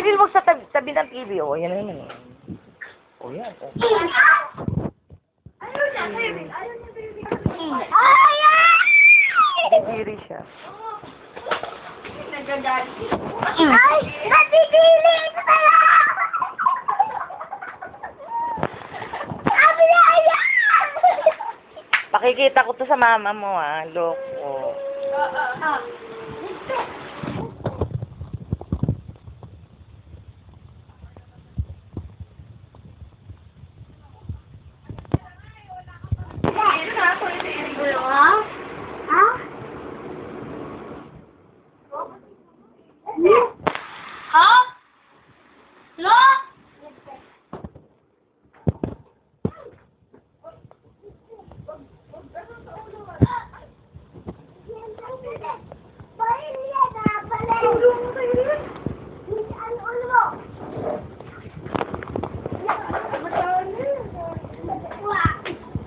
Tigil mo sa tabi ng TV. O, yan na yun. O, yan. O. Ayaw niya, baby. Ayaw niya, baby. Nagigiri siya. Nagagalit. Ay! Natigiling ko na lang! Sabi na ayan! Pakikita ko to sa mama mo, ah. Look. O.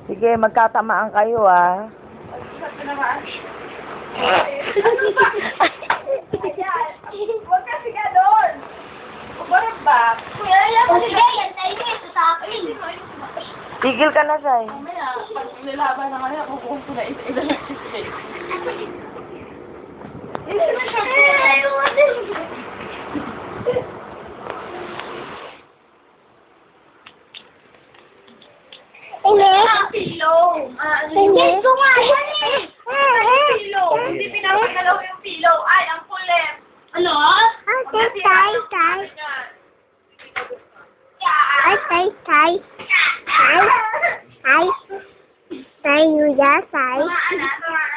Sige, magkatamaan kayo, ah. Huwag kasi ka doon. Ubarap ba? Kuya, yan. Sige, yan tayo ito sa akin. Tigil ka na, Sai. Mamaya, pag nilaban na kaya, kukuha ko na isa-isa na sisig. Pillow. Hindi ko nga yan eh. Pillow. Hindi pinapagalaw yung pillow. Ay, ang kulit. Ano? Tay, tay, tay. Ay, tay, tay. Tay. Tay. Tay, Yuya, tay. Anak,